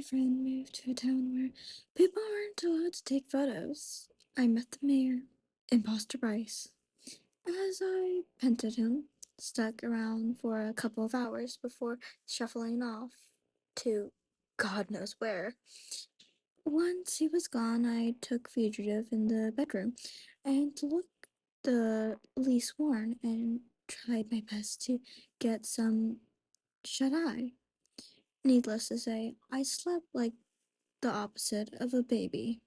my friend moved to a town where people aren't allowed to take photos. I met the mayor, Imposter Bryce. As I petted him, stuck around for a couple of hours before shuffling off to God knows where. Once he was gone, I took Fugitive in the bedroom and looked the least worn and tried my best to get some shut-eye. Needless to say, I slept like the opposite of a baby.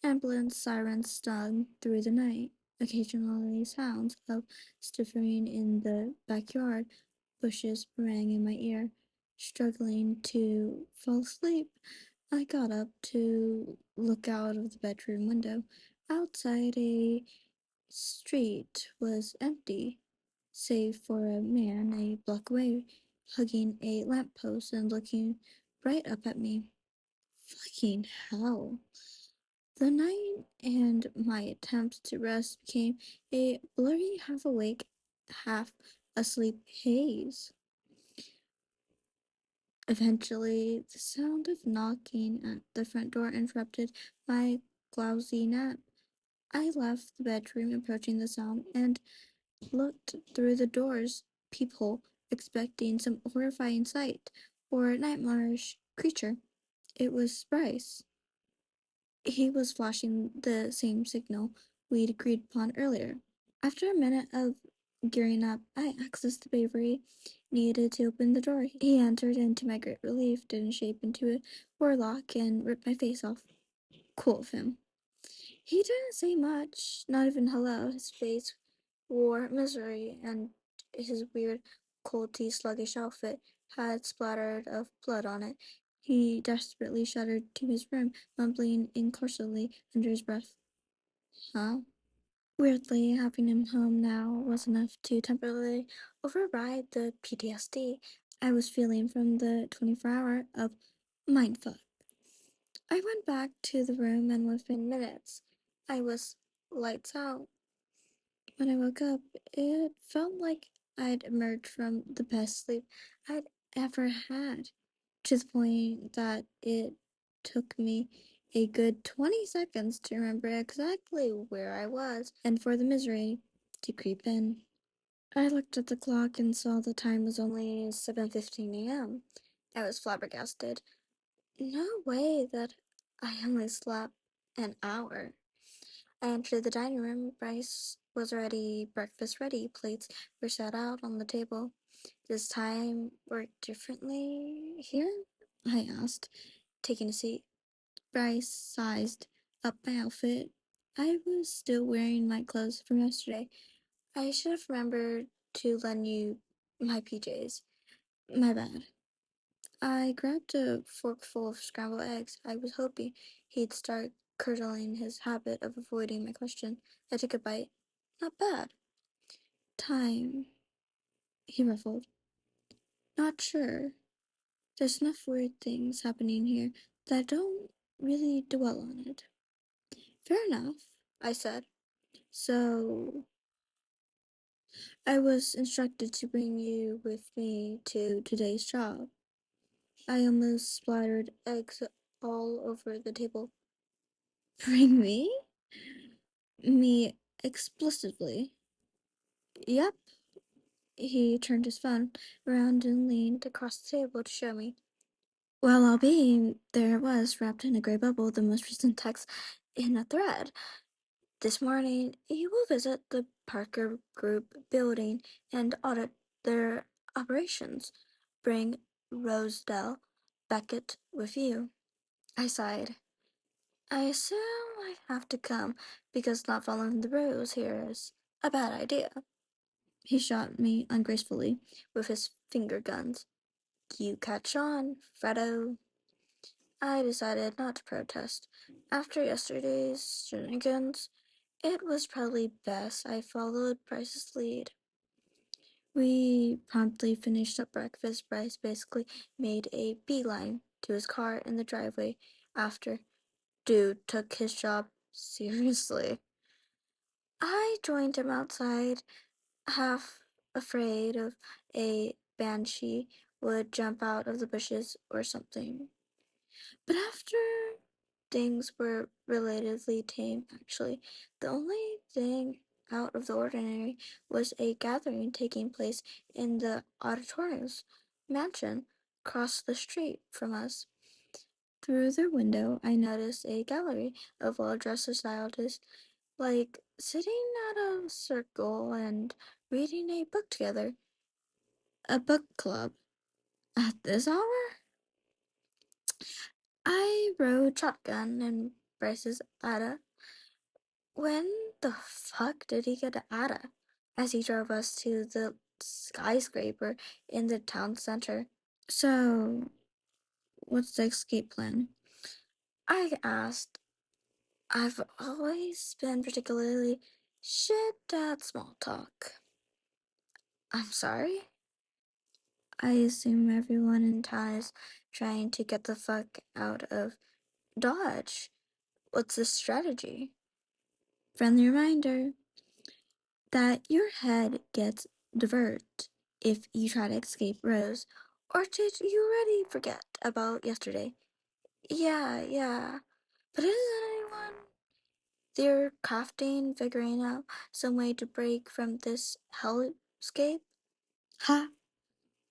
Ambulance sirens stung through the night. Occasionally sounds of sniffing in the backyard bushes rang in my ear. Struggling to fall asleep, I got up to look out of the bedroom window. Outside, a street was empty, save for a man a block away, hugging a lamppost and looking right up at me. Fucking hell. The night and my attempts to rest became a blurry, half awake, half asleep haze. Eventually, the sound of knocking at the front door interrupted my drowsy nap. I left the bedroom approaching the sound and looked through the door's peephole, expecting some horrifying sight or nightmarish creature. It was Bryce. He was flashing the same signal we'd agreed upon earlier. After a minute of gearing up, I accessed the bravery needed to open the door. He entered, and to my great relief, didn't shape into a warlock and rip my face off. Cool of him. He didn't say much, not even hello. His face wore misery, and his weird, colty, sluggish outfit had splattered of blood on it. He desperately shuddered to his room, mumbling incoherently under his breath. Huh? Weirdly, having him home now was enough to temporarily override the PTSD I was feeling from the 24-hour of mindfuck. I went back to the room, and within minutes, I was lights out. When I woke up, it felt like I'd emerged from the best sleep I'd ever had, to the point that it took me a good 20 seconds to remember exactly where I was and for the misery to creep in. I looked at the clock and saw the time was only 7:15 a.m. I was flabbergasted. No way that I only slept an hour. I entered the dining room. Bryce was already breakfast ready. Plates were set out on the table. Does time work differently here? I asked, taking a seat. Bryce sized up my outfit. I was still wearing my clothes from yesterday. I should have remembered to lend you my PJs. My bad. I grabbed a forkful of scrambled eggs. I was hoping he'd start curdling his habit of avoiding my question. I took a bite. Not bad. Time, he ruffled. Not sure. There's enough weird things happening here that I don't really dwell on it. Fair enough, I said. So, I was instructed to bring you with me to today's job. I almost splattered eggs all over the table. Bring me? Me explicitly. Yep. He turned his phone around and leaned across the table to show me. Well, I'll be. There it was, wrapped in a gray bubble, the most recent text in a thread. This morning, you will visit the Parker Group building and audit their operations. Bring Rosedale Beckett with you. I sighed. I assume I have to come because not following the rules here is a bad idea. He shot me ungracefully with his finger guns. You catch on, Freddo. I decided not to protest. After yesterday's shenanigans, it was probably best I followed Bryce's lead. We promptly finished up breakfast. Bryce basically made a beeline to his car in the driveway after. Dude took his job seriously. I joined him outside, half afraid of a banshee would jump out of the bushes or something. But after things were relatively tame, actually, the only thing out of the ordinary was a gathering taking place in the auditorium's mansion across the street from us. Through the window, I noticed a gallery of well-dressed societies, like sitting at a circle and reading a book together. A book club. At this hour? I rode shotgun in Bryce's Ada. When the fuck did he get to Ada? As he drove us to the skyscraper in the town center. So, what's the escape plan? I asked. I've always been particularly shit at small talk. I'm sorry? I assume everyone in town is trying to get the fuck out of Dodge. What's the strategy? Friendly reminder that your head gets diverted if you try to escape Rose. Or did you already forget about yesterday? Yeah. But isn't anyone there crafting, figuring out some way to break from this hellscape? Ha!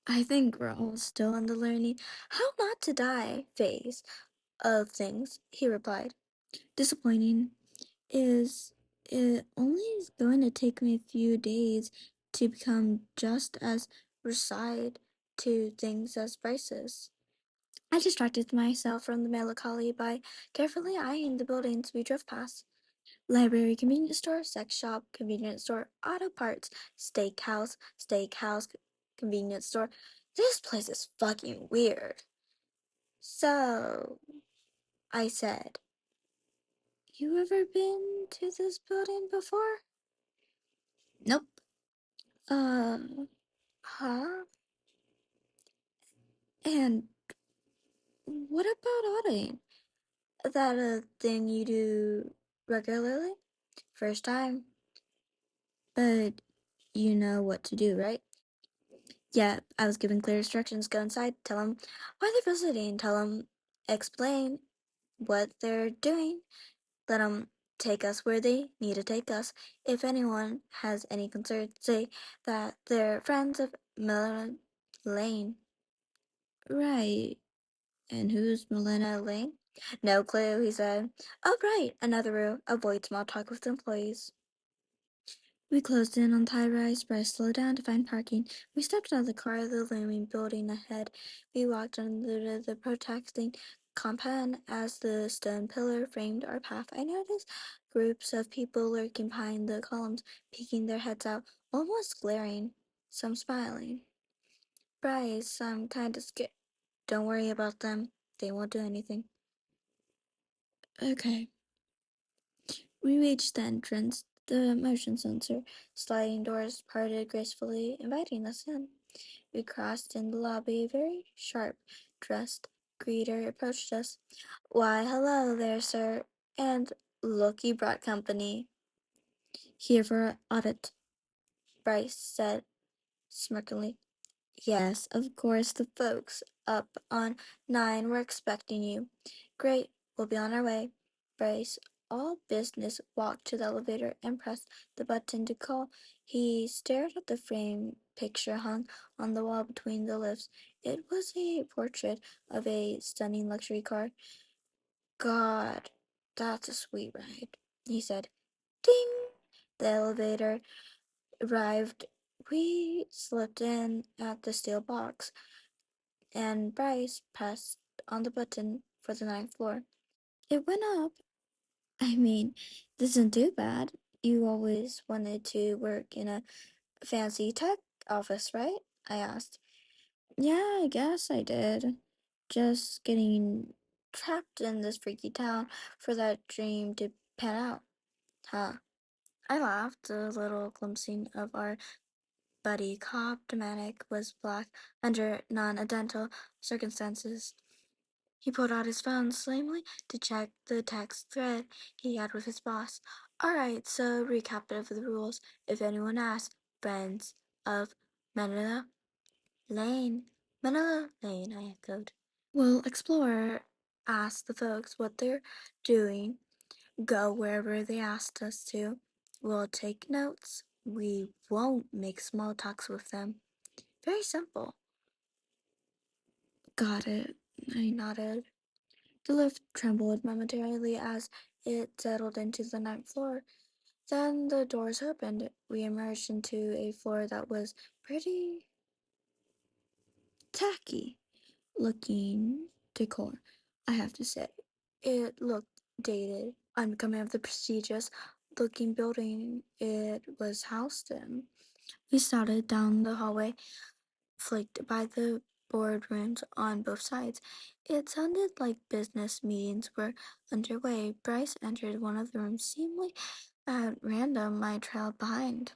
I think we're all still in the learning how not to die phase of things, he replied. Disappointing. Is it only is going to take me a few days to become just as resigned to things as Bryce's. I distracted myself from the melancholy by carefully eyeing the buildings we drove past. Library, convenience store, sex shop, convenience store, auto parts, steakhouse, convenience store. This place is fucking weird. So, I said, you ever been to this building before? Nope. Uh, huh? And what about auditing? That a thing you do regularly? First time. But you know what to do, right? Yeah, I was given clear instructions. Go inside, tell them why they're visiting, tell them, explain what they're doing, let them take us where they need to take us. If anyone has any concerns, say that they're friends of Melanie Lane. Right. And who's Melina Lane? No clue, he said. Oh, right, another rule. Avoid small talk with employees. We closed in on Thai Rise, Bryce slowed down to find parking. We stepped out of the car, the looming building ahead. We walked under the protecting compound as the stone pillar framed our path. I noticed groups of people lurking behind the columns, peeking their heads out, almost glaring, some smiling. Bryce, I'm kind of scared. Don't worry about them. They won't do anything. Okay. We reached the entrance. The motion sensor sliding doors parted gracefully, inviting us in. We crossed in the lobby. A very sharp-dressed greeter approached us. Why, hello there, sir. And look, you brought company. Here for an audit, Bryce said smirkingly. Yes, of course, the folks up on 9 were expecting you. Great, we'll be on our way. Bryce, all business, walked to the elevator and pressed the button to call. He stared at the framed picture hung on the wall between the lifts. It was a portrait of a stunning luxury car. God, that's a sweet ride, he said. Ding! The elevator arrived. We slipped in at the steel box, and Bryce pressed on the button for the ninth floor. It went up. I mean, this isn't too bad. You always wanted to work in a fancy tech office, right? I asked. Yeah, I guess I did. Just getting trapped in this freaky town for that dream to pan out. Huh. I laughed, a little glimpsing of our buddy cop. Dominic was black under non-identical circumstances. He pulled out his phone slamily to check the text thread he had with his boss. Alright, so recap of the rules. If anyone asks, friends of Manila Lane. Manila Lane, I echoed. We'll explore ask the folks what they're doing, go wherever they asked us to. We'll take notes. We won't make small talks with them. Very simple. Got it. I nodded. The lift trembled momentarily as it settled into the ninth floor. Then the doors opened. We emerged into a floor that was pretty tacky looking decor, I have to say. It looked dated, unbecoming of the prestigious looking building it was housed in. We started down the hallway, flanked by the boardrooms on both sides. It sounded like business meetings were underway. Bryce entered one of the rooms seemingly at random. I trailed behind.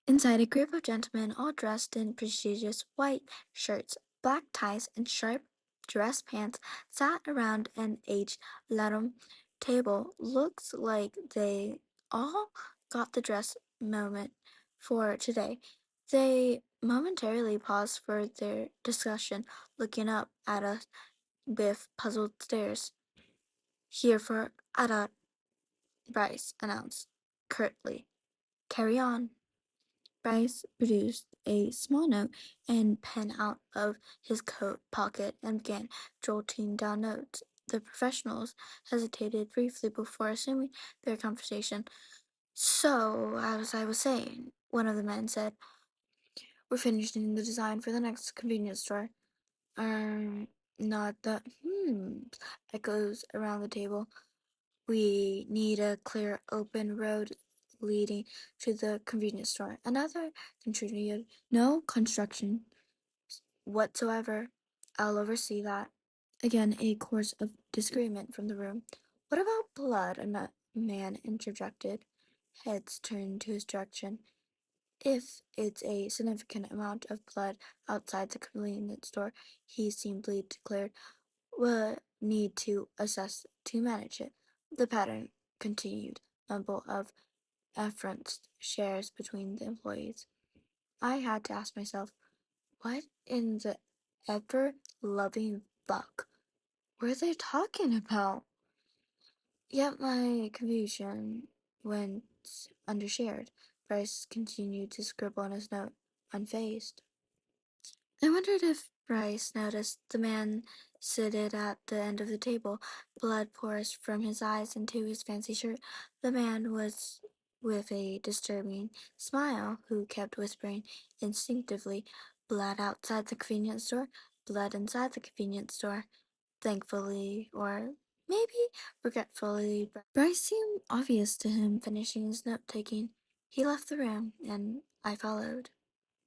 Inside, a group of gentlemen, all dressed in prestigious white shirts, black ties, and sharp dress pants, sat around an age-laden table. Looks like they all got the dress moment for today. They momentarily paused for their discussion, looking up at us with puzzled stares. Here for Ada, Bryce announced curtly. Carry on. Bryce produced a small note and pen out of his coat pocket and began jotting down notes. The professionals hesitated briefly before assuming their conversation. So, as I was saying, one of the men said, we're finishing the design for the next convenience store. Not the echoes around the table. We need a clear, open road leading to the convenience store. Another contributed, no construction whatsoever. I'll oversee that. Again, a chorus of disagreement from the room. What about blood? A man interjected. Heads turned to his direction. If it's a significant amount of blood outside the convenience store, he simply declared, we'll need to assess to manage it. The pattern continued. Mumble of affronts shares between the employees. I had to ask myself, what in the ever loving fuck were they talking about? Yet my confusion went undershared. Bryce continued to scribble on his note, unfazed. I wondered if Bryce noticed the man seated at the end of the table. Blood pours from his eyes into his fancy shirt. The man was with a disturbing smile who kept whispering instinctively, blood outside the convenience store, blood inside the convenience store. Thankfully, or maybe regretfully, Bryce seemed obvious to him finishing his note taking. He left the room, and I followed.